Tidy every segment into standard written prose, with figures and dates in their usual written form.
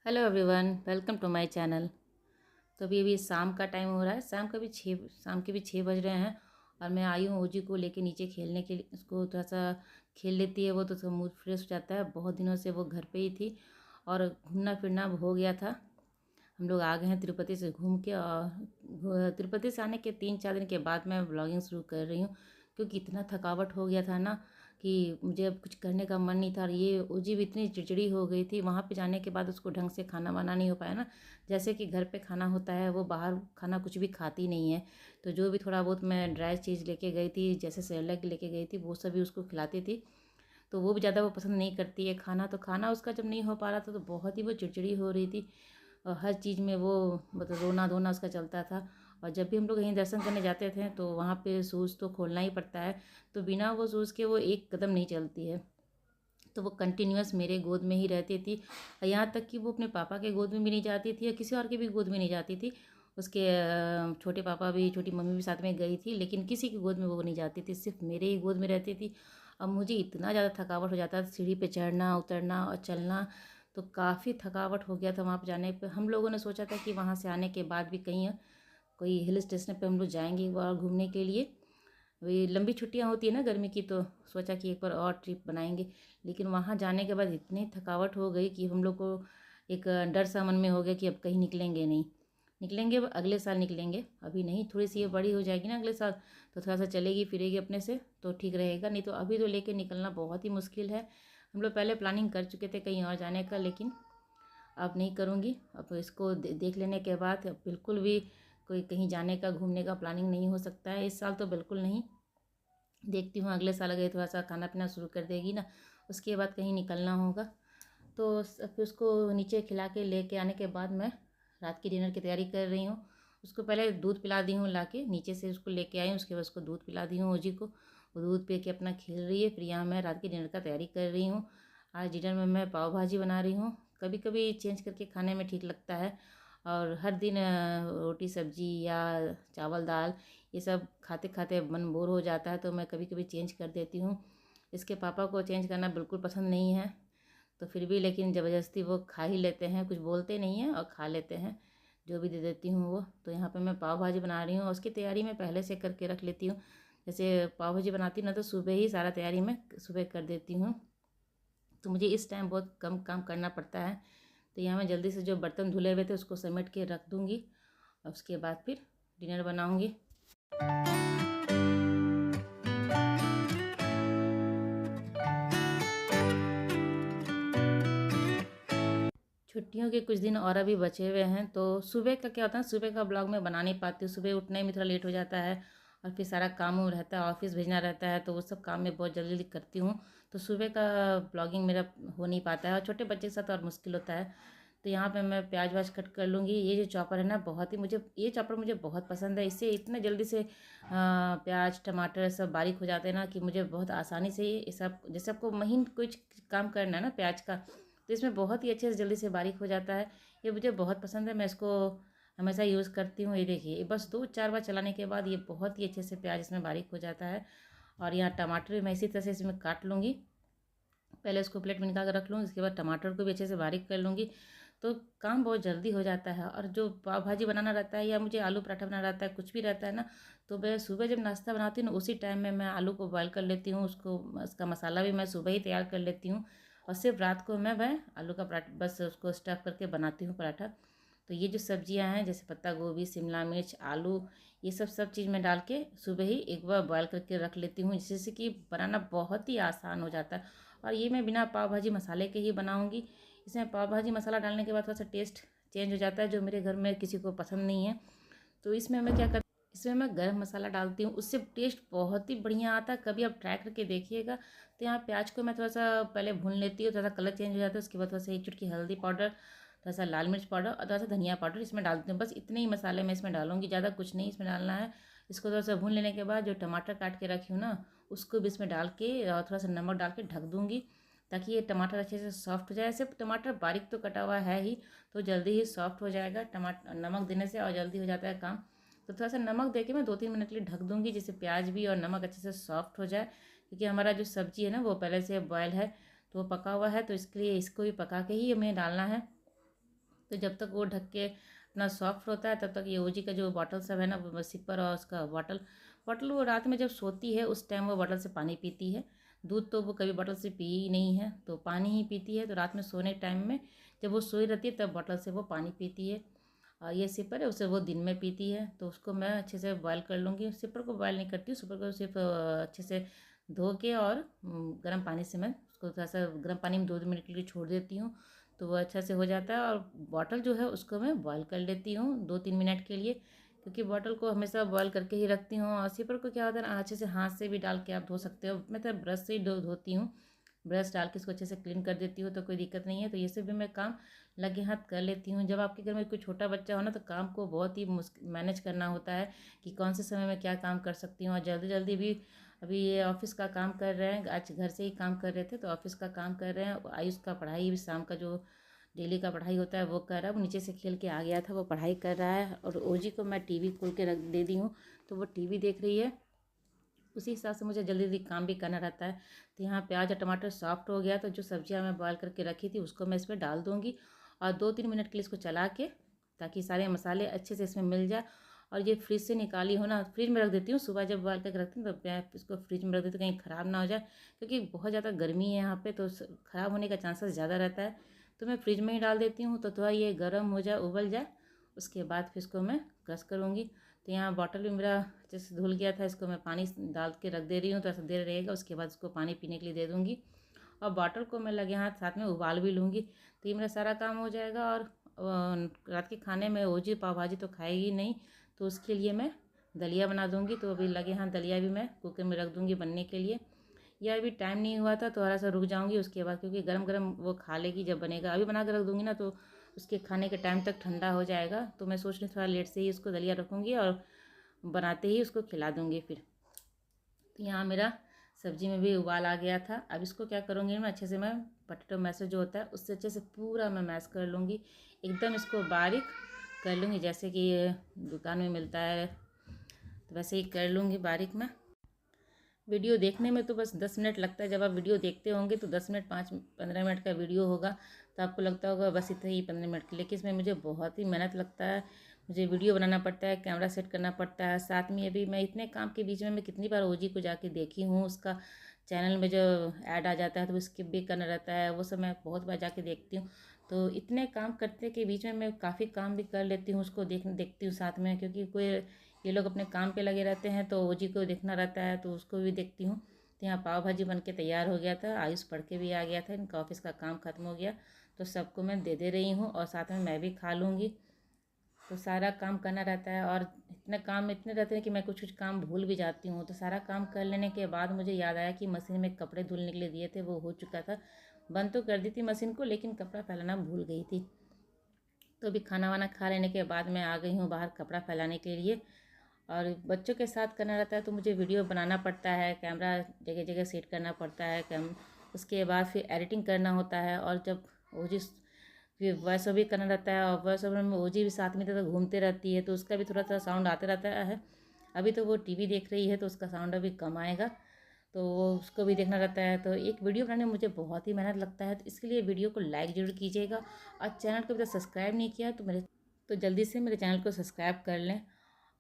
Hello everyone, welcome to my channel. तो अभी शाम का टाइम हो रहा है। शाम के भी 6 बज रहे हैं और मैं आई हूँ ओजी को लेके नीचे खेलने के लिए। उसको थोड़ा सा खेल लेती है वो, तो उसका मूड फ्रेश हो जाता है। बहुत दिनों से वो घर पे ही थी और घूमना फिरना हो गया था। हम लोग आ गए हैं तिरुपति से घूम के, और तिरुपति से आने के 3-4 दिन के बाद मैं ब्लॉगिंग शुरू कर रही हूँ, क्योंकि इतना थकावट हो गया था ना कि मुझे अब कुछ करने का मन नहीं था। और ये ओजी भी इतनी चिड़चिड़ी हो गई थी। वहाँ पे जाने के बाद उसको ढंग से खाना वाना नहीं हो पाया ना। जैसे कि घर पे खाना होता है, वो बाहर खाना कुछ भी खाती नहीं है। तो जो भी थोड़ा बहुत मैं ड्राई चीज़ लेके गई थी, जैसे सेरेलैक लेके गई थी, वो सभी उसको खिलाती थी। तो वो भी ज़्यादा वो पसंद नहीं करती है खाना। तो खाना उसका जब नहीं हो पा रहा था तो बहुत ही वो चिड़चिड़ी हो रही थी। और हर चीज़ में वो मतलब रोना धोना उसका चलता था। और जब भी हम लोग कहीं दर्शन करने जाते थे तो वहाँ पे शूज़ तो खोलना ही पड़ता है। तो बिना वो शूज़ के वो एक कदम नहीं चलती है। तो वो कंटिन्यूअस मेरे गोद में ही रहती थी। यहाँ तक कि वो अपने पापा के गोद में भी नहीं जाती थी या किसी और के भी गोद में नहीं जाती थी। उसके छोटे पापा भी, छोटी मम्मी भी साथ में गई थी, लेकिन किसी की गोद में वो नहीं जाती थी, सिर्फ मेरे ही गोद में रहती थी। अब मुझे इतना ज़्यादा थकावट हो जाता था सीढ़ी पे चढ़ना उतरना और चलना। तो काफ़ी थकावट हो गया था वहाँ पर जाने पर। हम लोगों ने सोचा था कि वहाँ से आने के बाद भी कहीं कोई हिल स्टेशन पे हम लोग जाएंगे एक बार घूमने के लिए। वही लंबी छुट्टियां होती है ना गर्मी की, तो सोचा कि एक बार और ट्रिप बनाएंगे। लेकिन वहाँ जाने के बाद इतनी थकावट हो गई कि हम लोग को एक डर सा मन में हो गया कि अब कहीं निकलेंगे नहीं। निकलेंगे अब अगले साल निकलेंगे, अभी नहीं। थोड़ी सी ये बड़ी हो जाएगी ना अगले साल, तो थोड़ा सा चलेगी फिरेगी अपने से तो ठीक रहेगा। नहीं तो अभी तो लेके निकलना बहुत ही मुश्किल है। हम लोग पहले प्लानिंग कर चुके थे कहीं और जाने का, लेकिन अब नहीं करूँगी। अब इसको देख लेने के बाद अब बिल्कुल भी कोई कहीं जाने का घूमने का प्लानिंग नहीं हो सकता है इस साल, तो बिल्कुल नहीं। देखती हूँ अगले साल अगर थोड़ा सा खाना पीना शुरू कर देगी ना, उसके बाद कहीं निकलना होगा। तो फिर उसको नीचे खिला के लेके आने के बाद मैं रात की डिनर की तैयारी कर रही हूँ। उसको पहले दूध पिला दी हूँ, ला के नीचे से उसको लेके आई हूँ। उसके बाद उसको दूध पिला दी हूँ ओजी को। वो दूध पी के अपना खेल रही है। फिर यहाँ मैं रात की डिनर का तैयारी कर रही हूँ। आज डिनर में मैं पाव भाजी बना रही हूँ। कभी कभी चेंज करके खाने में ठीक लगता है, और हर दिन रोटी सब्जी या चावल दाल ये सब खाते खाते मन बोर हो जाता है। तो मैं कभी कभी चेंज कर देती हूँ। इसके पापा को चेंज करना बिल्कुल पसंद नहीं है, तो फिर भी लेकिन ज़बरदस्ती वो खा ही लेते हैं, कुछ बोलते नहीं हैं और खा लेते हैं जो भी दे देती हूँ वो। तो यहाँ पे मैं पाव भाजी बना रही हूँ और उसकी तैयारी मैं पहले से करके रख लेती हूँ। जैसे पाव भाजी बनाती हूँ ना, तो सुबह ही सारा तैयारी मैं सुबह कर देती हूँ। तो मुझे इस टाइम बहुत कम काम करना पड़ता है। तो यहाँ मैं जल्दी से जो बर्तन धुले हुए थे उसको समेट के रख दूँगी और उसके बाद फिर डिनर बनाऊँगी। छुट्टियों के कुछ दिन और अभी बचे हुए हैं। तो सुबह का क्या होता है, सुबह का ब्लॉग मैं बना नहीं पाती हूँ। सुबह उठने में थोड़ा लेट हो जाता है और फिर सारा काम वाम रहता है, ऑफिस भेजना रहता है, तो वो सब काम मैं बहुत जल्दी जल्दी करती हूँ। तो सुबह का ब्लॉगिंग मेरा हो नहीं पाता है, और छोटे बच्चे के साथ और मुश्किल होता है। तो यहाँ पे मैं प्याज व्याज कट कर लूँगी। ये जो चॉपर है ना, बहुत ही मुझे ये चॉपर मुझे बहुत पसंद है। इससे इतने जल्दी से प्याज टमाटर सब बारीक हो जाते हैं ना, कि मुझे बहुत आसानी से ये सब, जैसे आपको महीन कुछ काम करना है ना प्याज का, तो इसमें बहुत ही अच्छे से जल्दी से बारीक हो जाता है। ये मुझे बहुत पसंद है, मैं इसको हमेशा यूज़ करती हूँ। ये देखिए, बस 2-4 बार चलाने के बाद ये बहुत ही अच्छे से प्याज इसमें बारीक हो जाता है। और यहाँ टमाटर भी मैं इसी तरह से इसमें काट लूँगी। पहले उसको प्लेट में निकाल कर रख लूँगी, इसके बाद टमाटर को भी अच्छे से बारीक कर लूँगी। तो काम बहुत जल्दी हो जाता है। और जो पाव भाजी बनाना रहता है या मुझे आलू पराठा बनाना रहता है, कुछ भी रहता है ना, तो मैं सुबह जब नाश्ता बनाती हूँ ना, उसी टाइम में मैं आलू को बॉयल कर लेती हूँ। उसका मसाला भी मैं सुबह ही तैयार कर लेती हूँ। और सिर्फ रात को मैं आलू का पराठा बस उसको स्टफ़ करके बनाती हूँ पराठा। तो ये जो सब्जियां हैं, जैसे पत्ता गोभी, शिमला मिर्च, आलू, ये सब चीज़ मैं डाल के सुबह ही एक बार बॉयल करके रख लेती हूँ, जिससे कि बनाना बहुत ही आसान हो जाता है। और ये मैं बिना पाव भाजी मसाले के ही बनाऊँगी। इसमें पाव भाजी मसाला डालने के बाद थोड़ा सा टेस्ट चेंज हो जाता है, जो मेरे घर में किसी को पसंद नहीं है। तो इसमें मैं क्या करती इसमें मैं गरम मसाला डालती हूँ, उससे टेस्ट बहुत ही बढ़िया आता है। कभी आप ट्राई करके देखिएगा। तो यहाँ प्याज को मैं थोड़ा सा पहले भून लेती हूँ, थोड़ा सा कलर चेंज हो जाता है। उसके बाद थोड़ा सा एक चुटकी हल्दी पाउडर, थोड़ा सा लाल मिर्च पाउडर और थोड़ा सा धनिया पाउडर इसमें डालती हूँ। बस इतने ही मसाले मैं इसमें डालूंगी, ज़्यादा कुछ नहीं इसमें डालना है। इसको थोड़ा सा भून लेने के बाद जो टमाटर काट के रखी हूँ ना, उसको भी इसमें डाल के और थोड़ा सा नमक डाल के ढक दूँगी, ताकि ये टमाटर अच्छे से सॉफ्ट हो जाए। सिर्फ टमाटर बारीक तो कटा हुआ है ही, तो जल्दी ही सॉफ्ट हो जाएगा टमाटर नमक देने से, और जल्दी हो जाता है काम। तो थोड़ा सा नमक देके मैं 2-3 मिनट के लिए ढक दूँगी, जिससे प्याज भी और नमक अच्छे से सॉफ्ट हो जाए। क्योंकि हमारा जो सब्ज़ी है ना, वो पहले से बॉयल है, तो वो पका हुआ है, तो इसके लिए इसको भी पका के ही हमें डालना है। तो जब तक वो ढक के अपना सॉफ्ट होता है तब तक ये ओजी का जो बॉटल सब है ना, वो सिपर और उसका बॉटल बॉटल वो रात में जब सोती है उस टाइम वो बॉटल से पानी पीती है। दूध तो वो कभी बॉटल से पी ही नहीं है, तो पानी ही पीती है। तो रात में सोने टाइम में जब वो सोई रहती है तब बॉटल से वो पानी पीती है। और ये सिपर है उसे वो दिन में पीती है। तो उसको मैं अच्छे से बॉयल कर लूँगी। सिपर को बॉयल नहीं करती हूँ, सिपर को सिर्फ अच्छे से धो के और गर्म पानी से मैं उसको थोड़ा सा गर्म पानी में 2 मिनट के लिए छोड़ देती हूँ, तो वो अच्छा से हो जाता है। और बॉटल जो है उसको मैं बॉयल कर लेती हूँ 2-3 मिनट के लिए, क्योंकि बॉटल को हमेशा बॉयल करके ही रखती हूँ। और सिपर को क्या होता है ना, अच्छे से हाथ से भी डाल के आप धो सकते हो। मैं तो ब्रश से ही धोती हूँ, ब्रश डाल के इसको अच्छे से क्लीन कर देती हूँ, तो कोई दिक्कत नहीं है। तो ये सब भी मैं काम लगे हाथ कर लेती हूँ। जब आपके घर में कोई छोटा बच्चा हो ना, तो काम को बहुत ही मैनेज करना होता है कि कौन से समय में क्या काम कर सकती हूँ। और जल्दी जल्दी भी अभी ये ऑफिस का काम कर रहे हैं, आज घर से ही काम कर रहे थे तो ऑफिस का काम कर रहे हैं। आयुष का पढ़ाई भी शाम का जो डेली का पढ़ाई होता है वो कर रहा है। वो नीचे से खेल के आ गया था, वो पढ़ाई कर रहा है। और ओजी को मैं टीवी खोल के रख दे दी हूँ, तो वो टीवी देख रही है। उसी हिसाब से मुझे जल्दी जल्दी काम भी करना रहता है। तो यहाँ प्याज और टमाटर सॉफ्ट हो गया, तो जो सब्जियाँ मैं बॉयल करके रखी थी उसको मैं इसमें डाल दूँगी और 2-3 मिनट के लिए इसको चला के, ताकि सारे मसाले अच्छे से इसमें मिल जाए। और ये फ्रिज से निकाली हो ना, फ्रिज में रख देती हूँ। सुबह जब बॉयल करके रखती हूँ तो मैं इसको फ्रिज में रख देती हूँ, कहीं ख़राब ना हो जाए, क्योंकि बहुत ज़्यादा गर्मी है यहाँ पे, तो ख़राब होने का चांसेस ज़्यादा रहता है। तो मैं फ्रिज में ही डाल देती हूँ, तो थोड़ा ये गर्म हो जाए, उबल जाए, उसके बाद फिर इसको मैं क्रश करूँगी। तो यहाँ बॉटल भी मेरा अच्छे से धुल गया था, इसको मैं पानी डाल के रख दे रही हूँ, तो ऐसा देर रहेगा। उसके बाद इसको पानी पीने के लिए दे दूँगी और बॉटल को मैं लगे हाथ साथ में उबाल भी लूँगी। तो ये मेरा सारा काम हो जाएगा। और रात के खाने में ओजी पाव भाजी तो खाएगी नहीं, तो उसके लिए मैं दलिया बना दूँगी। तो अभी लगे हाथ दलिया भी मैं कुकर में रख दूँगी बनने के लिए। या अभी टाइम नहीं हुआ था, थोड़ा सा रुक जाऊँगी उसके बाद, क्योंकि गरम गरम वो खा लेगी जब बनेगा। अभी बना के रख दूँगी ना तो उसके खाने के टाइम तक ठंडा हो जाएगा। तो मैं सोच रही थोड़ा लेट से ही उसको दलिया रखूँगी और बनाते ही उसको खिला दूँगी फिर। तो यहाँ मेरा सब्जी में भी उबाल आ गया था। अब इसको क्या करूँगी मैं, अच्छे से मैं पोटैटो मैशर जो होता है उससे अच्छे से पूरा मैं मैश कर लूँगी, एकदम इसको बारीक कर लूँगी, जैसे कि ये दुकान में मिलता है तो वैसे ही कर लूँगी बारीक मैं। वीडियो देखने में तो बस 10 मिनट लगता है, जब आप वीडियो देखते होंगे तो 10 मिनट 5-15 मिनट का वीडियो होगा, तो आपको लगता होगा बस इतना ही 15 मिनट के, लेकिन इसमें मुझे बहुत ही मेहनत लगता है। मुझे वीडियो बनाना पड़ता है, कैमरा सेट करना पड़ता है, साथ में अभी मैं इतने काम के बीच में मैं कितनी बार ओजी को जाके देखी हूँ। उसका चैनल में जो ऐड आ जाता है तो वो स्किप भी करना रहता है, वो सब मैं बहुत बार जाके देखती हूँ। तो इतने काम करते के बीच में मैं काफ़ी काम भी कर लेती हूँ, उसको देखती हूँ साथ में, क्योंकि कोई ये लोग अपने काम पे लगे रहते हैं तो ओजी को देखना रहता है, तो उसको भी देखती हूँ। तो यहाँ पाव भाजी बन के तैयार हो गया था, आयुष पढ़ के भी आ गया था, इनका ऑफिस का काम ख़त्म हो गया, तो सबको मैं दे दे रही हूँ और साथ में मैं भी खा लूँगी। तो सारा काम करना रहता है और इतने काम इतने रहते हैं कि मैं कुछ कुछ काम भूल भी जाती हूँ। तो सारा काम कर लेने के बाद मुझे याद आया कि मशीन में कपड़े धुलने के लिए दिए थे, वो हो चुका था। बंद तो कर दी थी मशीन को, लेकिन कपड़ा फैलाना भूल गई थी। तो अभी खाना वाना खा लेने के बाद मैं आ गई हूँ बाहर कपड़ा फैलाने के लिए। और बच्चों के साथ करना रहता है तो मुझे वीडियो बनाना पड़ता है, कैमरा जगह जगह सेट करना पड़ता है, उसके बाद फिर एडिटिंग करना होता है। और जब ओजी फिर वॉइस ओवर भी करना रहता है, और वॉइस ओवर में ओजी भी साथ में तो घूमते रहती है, तो उसका भी थोड़ा थोड़ा साउंड आते रहता है। अभी तो वो टीवी देख रही है तो उसका साउंड अभी कम आएगा, तो वो उसको भी देखना रहता है। तो एक वीडियो बनाने में मुझे बहुत ही मेहनत लगता है, तो इसके लिए वीडियो को लाइक ज़रूर कीजिएगा। और चैनल को अभी तक सब्सक्राइब नहीं किया तो जल्दी से मेरे चैनल को सब्सक्राइब कर लें।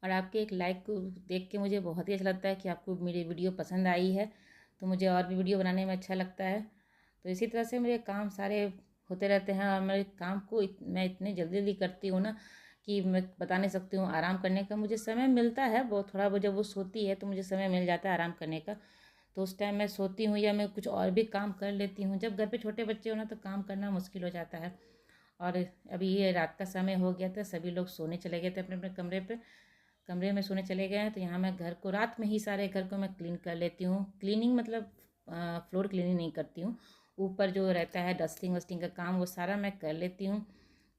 और आपके एक लाइक को देख के मुझे बहुत ही अच्छा लगता है कि आपको मेरी वीडियो पसंद आई है, तो मुझे और भी वीडियो बनाने में अच्छा लगता है। तो इसी तरह से मेरे काम सारे होते रहते हैं, और मेरे काम को मैं इतनी जल्दी जल्दी करती हूँ ना कि मैं बता नहीं सकती हूँ। आराम करने का मुझे समय मिलता है, वो थोड़ा बहुत जब वो सोती है तो मुझे समय मिल जाता है आराम करने का, तो उस टाइम मैं सोती हूँ या मैं कुछ और भी काम कर लेती हूँ। जब घर पे छोटे बच्चे हो ना तो काम करना मुश्किल हो जाता है। और अभी ये रात का समय हो गया था, सभी लोग सोने चले गए थे अपने अपने कमरे में सोने चले गए हैं। तो यहाँ मैं घर को रात में ही सारे घर को मैं क्लीन कर लेती हूँ। क्लीनिंग मतलब फ्लोर क्लीनिंग नहीं करती हूँ, ऊपर जो रहता है डस्टिंग वस्टिंग का काम वो सारा मैं कर लेती हूँ,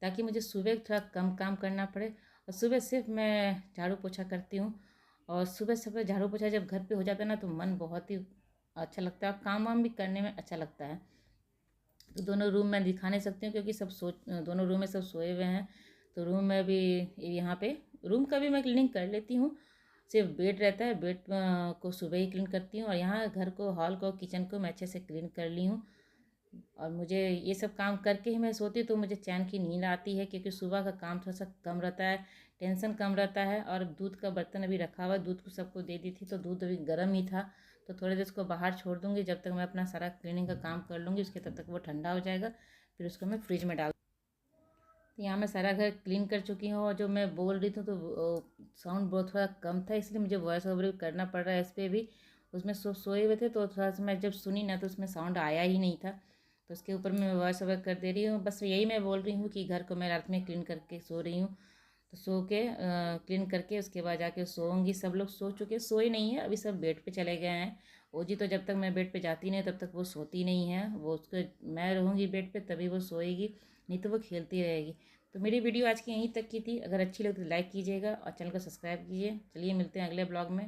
ताकि मुझे सुबह थोड़ा कम काम करना पड़े। और सुबह सिर्फ मैं झाड़ू पोछा करती हूँ। और सुबह सुबह झाड़ू पोछा जब घर पे हो जाता है ना तो मन बहुत ही अच्छा लगता है, और काम वाम भी करने में अच्छा लगता है। तो दोनों रूम में दिखा नहीं सकती हूँ क्योंकि दोनों रूम में सब सोए हुए हैं। तो रूम में भी यहाँ पे रूम का भी मैं क्लीनिंग कर लेती हूँ, सिर्फ बेड रहता है, बेड को सुबह ही क्लीन करती हूँ। और यहाँ घर को, हॉल को, किचन को मैं अच्छे से क्लीन कर ली हूँ। और मुझे ये सब काम करके ही मैं सोती हूँ तो मुझे चैन की नींद आती है, क्योंकि सुबह का काम थोड़ा सा कम रहता है, टेंशन कम रहता है। और दूध का बर्तन अभी रखा हुआ है, दूध को सबको दे दी थी तो दूध अभी गर्म ही था, तो थोड़ी देर उसको बाहर छोड़ दूँगी, जब तक मैं अपना सारा क्लीनिंग का काम कर लूँगी उसके तब तक वो ठंडा हो जाएगा, फिर उसको मैं फ्रिज में डाल। तो यहाँ मैं सारा घर क्लीन कर चुकी हूँ, और जो मैं बोल रही थी तो साउंड बहुत थोड़ा कम था, इसलिए मुझे वॉइस ओवर करना पड़ रहा है इस पर भी। उसमें सोए हुए थे तो थोड़ा सा मैं जब सुनी ना तो उसमें साउंड आया ही नहीं था, तो उसके ऊपर मैं वॉइस ओवर कर दे रही हूँ। बस यही मैं बोल रही हूँ कि घर को मैं रात में क्लीन करके सो रही हूँ, तो सो के क्लीन करके उसके बाद जाके सोऊंगी। सब लोग सो चुके, सोए नहीं है अभी, सब बेड पे चले गए हैं। ओजी तो जब तक मैं बेड पे जाती नहीं तब तक वो सोती नहीं है, वो उसके मैं रहूँगी बेड पे तभी वो सोएगी, नहीं तो वो खेलती रहेगी। तो मेरी वीडियो आज की यहीं तक की थी, अगर अच्छी लगी तो लाइक कीजिएगा और चैनल को सब्सक्राइब कीजिए। चलिए मिलते हैं अगले ब्लॉग में।